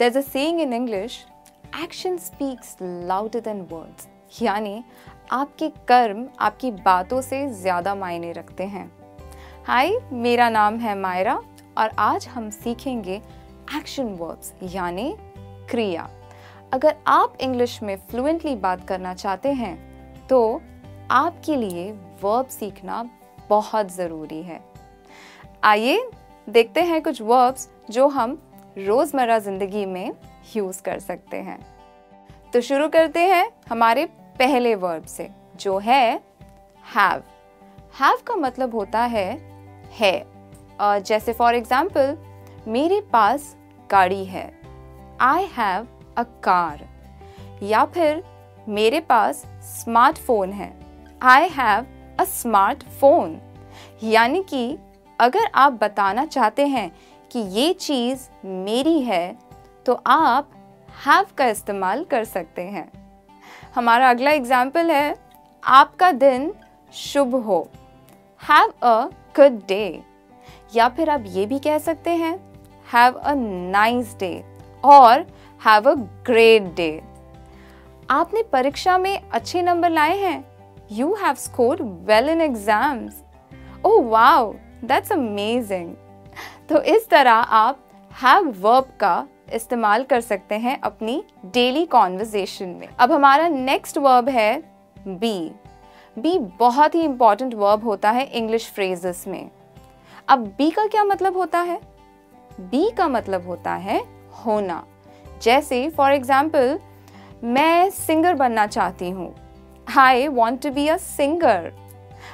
There's a saying in English, action speaks louder than words. यानी आपके कर्म आपकी बातों से ज़्यादा मायने रखते हैं। हाय, मेरा नाम है मायरा और आज हम सीखेंगे एक्शन वर्ब्स यानी क्रिया। अगर आप इंग्लिश में फ्लुएंटली बात करना चाहते हैं तो आपके लिए वर्ब सीखना बहुत ज़रूरी है। आइए देखते हैं कुछ वर्ब्स जो हम रोज़मर्रा ज़िंदगी में यूज़ कर सकते हैं। तो शुरू करते हैं हमारे पहले वर्ब से जो है हैव। हैव का मतलब होता है। जैसे फॉर एग्जाम्पल, मेरे पास गाड़ी है, आई हैव अ कार। या फिर मेरे पास स्मार्टफोन है, आई हैव अ स्मार्टफोन। यानी कि अगर आप बताना चाहते हैं कि ये चीज़ मेरी है तो आप हैव का इस्तेमाल कर सकते हैं। हमारा अगला एग्जाम्पल है आपका दिन शुभ हो, हैव अ गुड डे। या फिर आप ये भी कह सकते हैं हैव अ नाइस डे और हैव अ ग्रेट डे। आपने परीक्षा में अच्छे नंबर लाए हैं, you have scored well in exams. Oh wow, that's amazing. तो इस तरह आप हैव वर्ब का इस्तेमाल कर सकते हैं अपनी डेली कॉन्वर्सेशन में। अब हमारा नेक्स्ट वर्ब है बी। बी बहुत ही इंपॉर्टेंट वर्ब होता है इंग्लिश फ्रेजेस में। अब बी का क्या मतलब होता है? बी का मतलब होता है होना। जैसे फॉर एग्जाम्पल, मैं सिंगर बनना चाहती हूँ, I want to be a singer.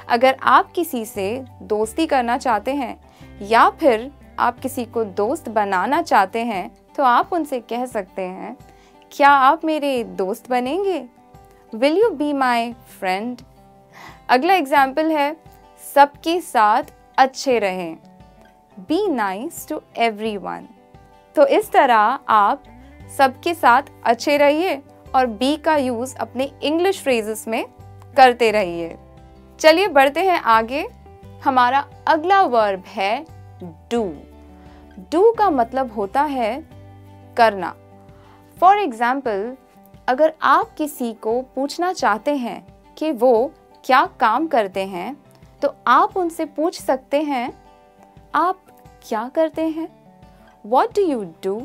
अगर आप किसी से दोस्ती करना चाहते हैं या फिर आप किसी को दोस्त बनाना चाहते हैं तो आप उनसे कह सकते हैं, क्या आप मेरे दोस्त बनेंगे? Will you be my friend? अगला एग्जाम्पल है सबके साथ अच्छे रहें, बी नाइस टू एवरीवन। तो इस तरह आप सबके साथ अच्छे रहिए और बी का यूज़ अपने इंग्लिश फ्रेजेस में करते रहिए। चलिए बढ़ते हैं आगे। हमारा अगला वर्ब है डू। डू का मतलब होता है करना। फॉर एग्जाम्पल, अगर आप किसी को पूछना चाहते हैं कि वो क्या काम करते हैं तो आप उनसे पूछ सकते हैं, आप क्या करते हैं? What do you do?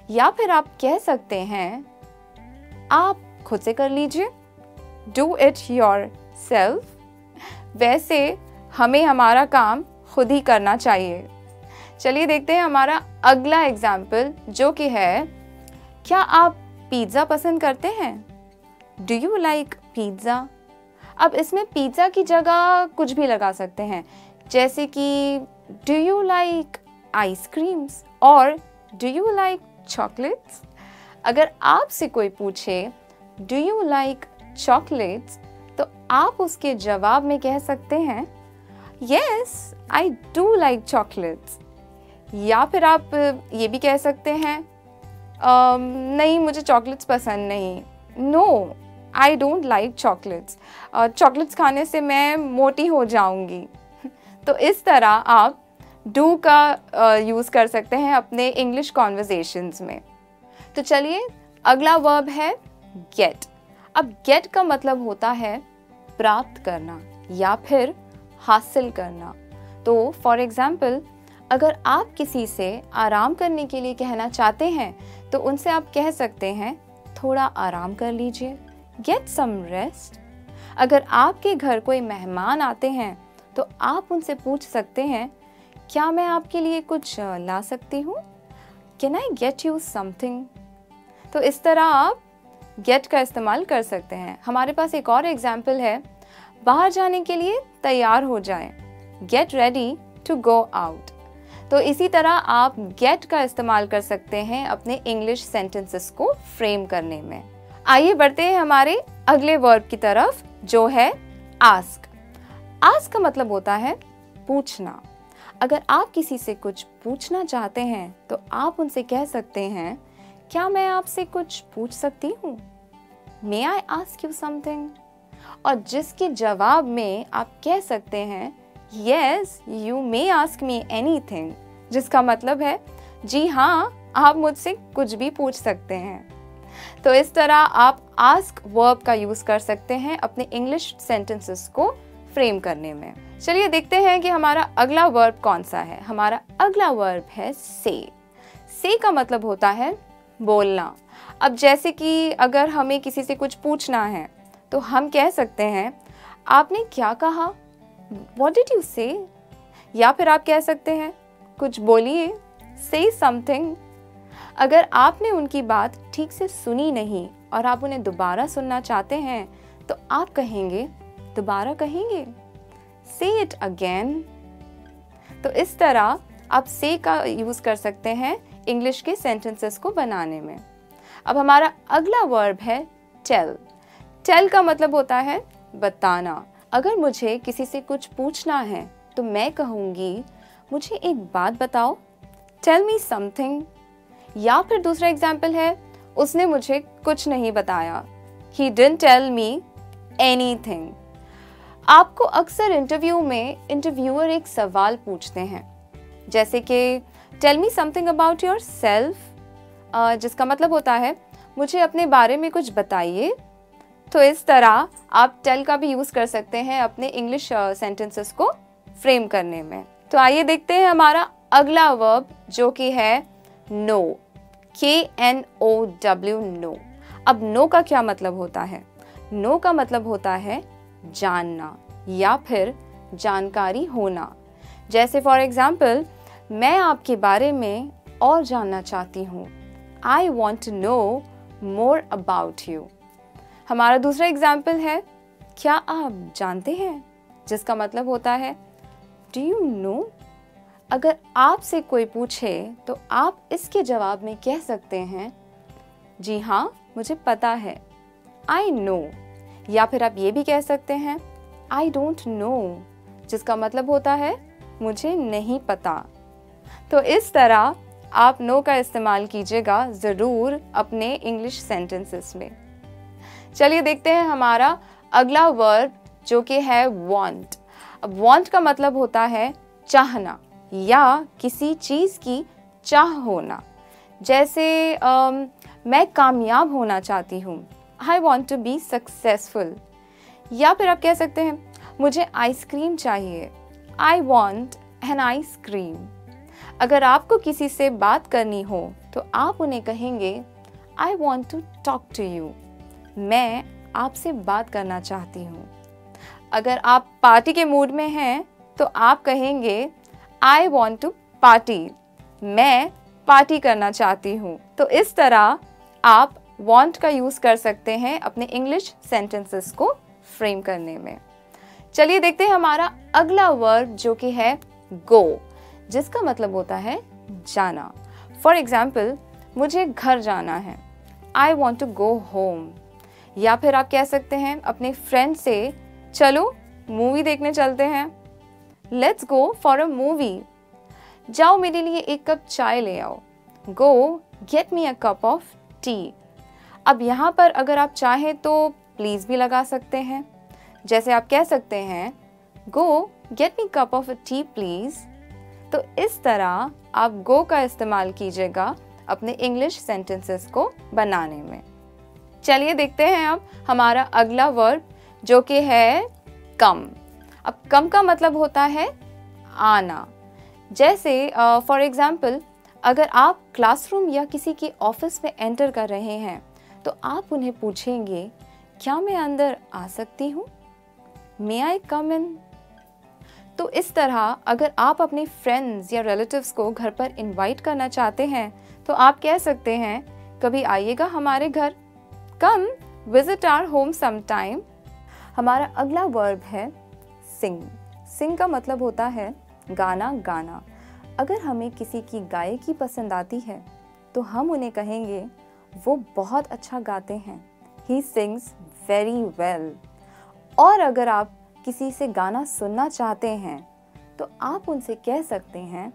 या फिर आप कह सकते हैं, आप खुद से कर लीजिए, Do it yourself। वैसे हमें हमारा काम खुद ही करना चाहिए। चलिए देखते हैं हमारा अगला एग्जाम्पल जो कि है, क्या आप पिज़्ज़ा पसंद करते हैं? Do you like pizza? अब इसमें पिज़्ज़ा की जगह कुछ भी लगा सकते हैं, जैसे कि डू यू लाइक आइसक्रीम्स और डू यू लाइक चॉकलेट्स। अगर आपसे कोई पूछे डू यू लाइक चॉकलेट्स तो आप उसके जवाब में कह सकते हैं, yes I do like chocolates. या फिर आप ये भी कह सकते हैं, नहीं मुझे चॉकलेट्स पसंद नहीं, no I don't like chocolates, chocolates खाने से मैं मोटी हो जाऊंगी। तो इस तरह आप डू का यूज़ कर सकते हैं अपने इंग्लिश कॉन्वर्सेशंस में। तो चलिए अगला वर्ब है गेट। अब गेट का मतलब होता है प्राप्त करना या फिर हासिल करना। तो फॉर एग्जाम्पल, अगर आप किसी से आराम करने के लिए कहना चाहते हैं तो उनसे आप कह सकते हैं, थोड़ा आराम कर लीजिए, गेट सम रेस्ट। अगर आपके घर कोई मेहमान आते हैं तो आप उनसे पूछ सकते हैं, क्या मैं आपके लिए कुछ ला सकती हूँ? Can I get you something? तो इस तरह आप गेट का इस्तेमाल कर सकते हैं। हमारे पास एक और एग्जाम्पल है, बाहर जाने के लिए तैयार हो जाएं, get ready to go out. तो इसी तरह आप गेट का इस्तेमाल कर सकते हैं अपने इंग्लिश सेंटेंसेस को फ्रेम करने में। आइए बढ़ते हैं हमारे अगले वर्ब की तरफ जो है आस्क। आस्क का मतलब होता है पूछना। अगर आप किसी से कुछ पूछना चाहते हैं तो आप उनसे कह सकते हैं, क्या मैं आपसे कुछ पूछ सकती हूँ? मे आई आस्क यू समथिंग? और जिसके जवाब में आप कह सकते हैं, yes you may ask me anything, जिसका मतलब है जी हाँ, आप मुझसे कुछ भी पूछ सकते हैं। तो इस तरह आप आस्क वर्ब का यूज कर सकते हैं अपने इंग्लिश सेंटेंसेस को फ्रेम करने में। चलिए देखते हैं कि हमारा अगला वर्ब कौन सा है। हमारा अगला वर्ब है से। से का मतलब होता है बोलना। अब जैसे कि अगर हमें किसी से कुछ पूछना है तो हम कह सकते हैं आपने क्या कहा, What did you say? या फिर आप कह सकते हैं कुछ बोलिए, Say something। अगर आपने उनकी बात ठीक से सुनी नहीं और आप उन्हें दोबारा सुनना चाहते हैं तो आप कहेंगे, दोबारा कहेंगे, Say it again। तो इस तरह आप से का यूज कर सकते हैं इंग्लिश के सेंटेंसेस को बनाने में। अब हमारा अगला वर्ब है टेल। टेल का मतलब होता है बताना। अगर मुझे किसी से कुछ पूछना है तो मैं कहूँगी मुझे एक बात बताओ, टेल मी समथिंग। या फिर दूसरा एग्जाम्पल है उसने मुझे कुछ नहीं बताया, he didn't tell me anything. आपको अक्सर इंटरव्यू में इंटरव्यूअर एक सवाल पूछते हैं जैसे कि tell me something about yourself, जिसका मतलब होता है मुझे अपने बारे में कुछ बताइए। तो इस तरह आप टेल का भी यूज़ कर सकते हैं अपने इंग्लिश सेंटेंसेस को फ्रेम करने में। तो आइए देखते हैं हमारा अगला वर्ब जो कि है नो। KNOW, know. अब नो का क्या मतलब होता है? नो का मतलब होता है जानना या फिर जानकारी होना। जैसे फॉर एग्जाम्पल मैं आपके बारे में और जानना चाहती हूँ, I want to know more about you। हमारा दूसरा एग्जाम्पल है क्या आप जानते हैं, जिसका मतलब होता है डू यू नो। अगर आपसे कोई पूछे तो आप इसके जवाब में कह सकते हैं जी हाँ मुझे पता है, आई नो। या फिर आप ये भी कह सकते हैं आई डोंट नो, जिसका मतलब होता है मुझे नहीं पता। तो इस तरह आप नो का इस्तेमाल कीजिएगा ज़रूर अपने इंग्लिश सेंटेंसेस में। चलिए देखते हैं हमारा अगला वर्ब जो कि है want। अब want का मतलब होता है चाहना या किसी चीज़ की चाह होना। जैसे मैं कामयाब होना चाहती हूँ, I want to be successful। या फिर आप कह सकते हैं मुझे आइसक्रीम चाहिए, I want an ice cream। अगर आपको किसी से बात करनी हो तो आप उन्हें कहेंगे I want to talk to you। मैं आपसे बात करना चाहती हूँ। अगर आप पार्टी के मूड में हैं तो आप कहेंगे I want to party। मैं पार्टी करना चाहती हूँ। तो इस तरह आप want का यूज़ कर सकते हैं अपने इंग्लिश सेंटेंसेस को फ्रेम करने में। चलिए देखते हैं हमारा अगला वर्ब जो कि है go, जिसका मतलब होता है जाना। फॉर एग्जाम्पल मुझे घर जाना है, I want to go home। या फिर आप कह सकते हैं अपने फ्रेंड से चलो मूवी देखने चलते हैं, let's go for a movie. जाओ मेरे लिए एक कप चाय ले आओ, गो get me a cup of T. अब यहाँ पर अगर आप चाहें तो प्लीज़ भी लगा सकते हैं। जैसे आप कह सकते हैं गो get me cup of T please. तो इस तरह आप गो का इस्तेमाल कीजिएगा अपने इंग्लिश सेंटेंसेस को बनाने में। चलिए देखते हैं अब हमारा अगला वर्ब जो कि है कम। अब कम का मतलब होता है आना। जैसे फॉर एग्जाम्पल अगर आप क्लासरूम या किसी की ऑफिस में एंटर कर रहे हैं तो आप उन्हें पूछेंगे क्या मैं अंदर आ सकती हूँ, मे आई कम इन। तो इस तरह अगर आप अपने फ्रेंड्स या रिलेटिव्स को घर पर इनवाइट करना चाहते हैं तो आप कह सकते हैं कभी आइएगा हमारे घर, कम विजिट आवर होम समटाइम। हमारा अगला वर्ब है सिंग। सिंग का मतलब होता है गाना गाना। अगर हमें किसी की गायकी पसंद आती है तो हम उन्हें कहेंगे वो बहुत अच्छा गाते हैं, ही सिंग्स वेरी वेल। और अगर आप किसी से गाना सुनना चाहते हैं तो आप उनसे कह सकते हैं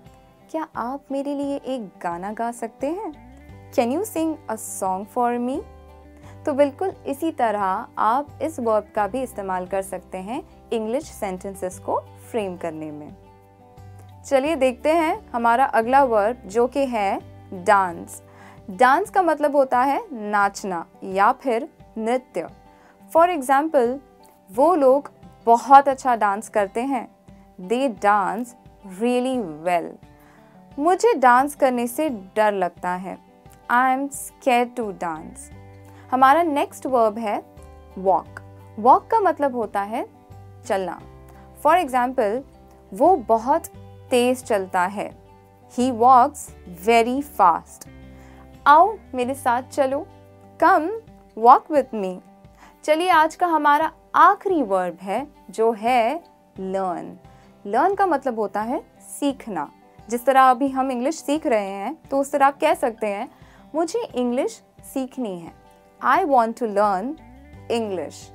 क्या आप मेरे लिए एक गाना गा सकते हैं, can you sing a song for me. तो बिल्कुल इसी तरह आप इस वर्ब का भी इस्तेमाल कर सकते हैं इंग्लिश सेंटेंसेस को फ्रेम करने में। चलिए देखते हैं हमारा अगला वर्ब जो कि है डांस। डांस का मतलब होता है नाचना या फिर नृत्य। फॉर एग्जाम्पल, वो लोग बहुत अच्छा डांस करते हैं। They dance really well. मुझे डांस करने से डर लगता है। I am scared to dance. हमारा नेक्स्ट वर्ब है walk. Walk का मतलब होता है चलना। फॉर एग्जाम्पल, वो बहुत तेज चलता है। He walks very fast. आओ मेरे साथ चलो। Come walk with me. चलिए, आज का हमारा आखिरी वर्ब है जो है learn. लर्न का मतलब होता है सीखना। जिस तरह अभी हम इंग्लिश सीख रहे हैं, तो उस तरह आप कह सकते हैं मुझे इंग्लिश सीखनी है। I want to learn English.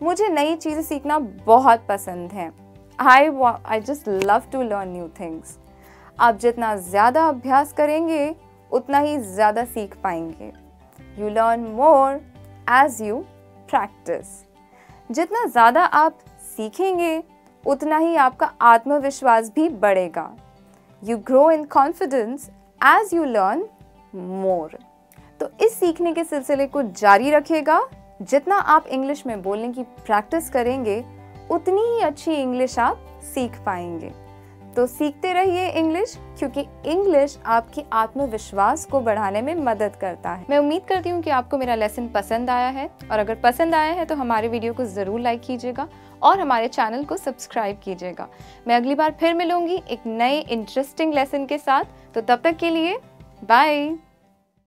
मुझे नई चीज़ें सीखना बहुत पसंद है। I just love to learn new things. आप जितना ज़्यादा अभ्यास करेंगे उतना ही ज़्यादा सीख पाएंगे। You learn more as you practice. जितना ज़्यादा आप सीखेंगे उतना ही आपका आत्मविश्वास भी बढ़ेगा। You grow in confidence as you learn more. तो इस सीखने के सिलसिले को जारी रखिएगा। जितना आप इंग्लिश में बोलने की प्रैक्टिस करेंगे उतनी ही अच्छी इंग्लिश आप सीख पाएंगे। तो सीखते रहिए इंग्लिश, क्योंकि इंग्लिश आपकी आत्मविश्वास को बढ़ाने में मदद करता है। मैं उम्मीद करती हूँ कि आपको मेरा लेसन पसंद आया है, और अगर पसंद आया है तो हमारे वीडियो को ज़रूर लाइक कीजिएगा और हमारे चैनल को सब्सक्राइब कीजिएगा। मैं अगली बार फिर मिलूंगी एक नए इंटरेस्टिंग लेसन के साथ। तो तब तक के लिए बाय।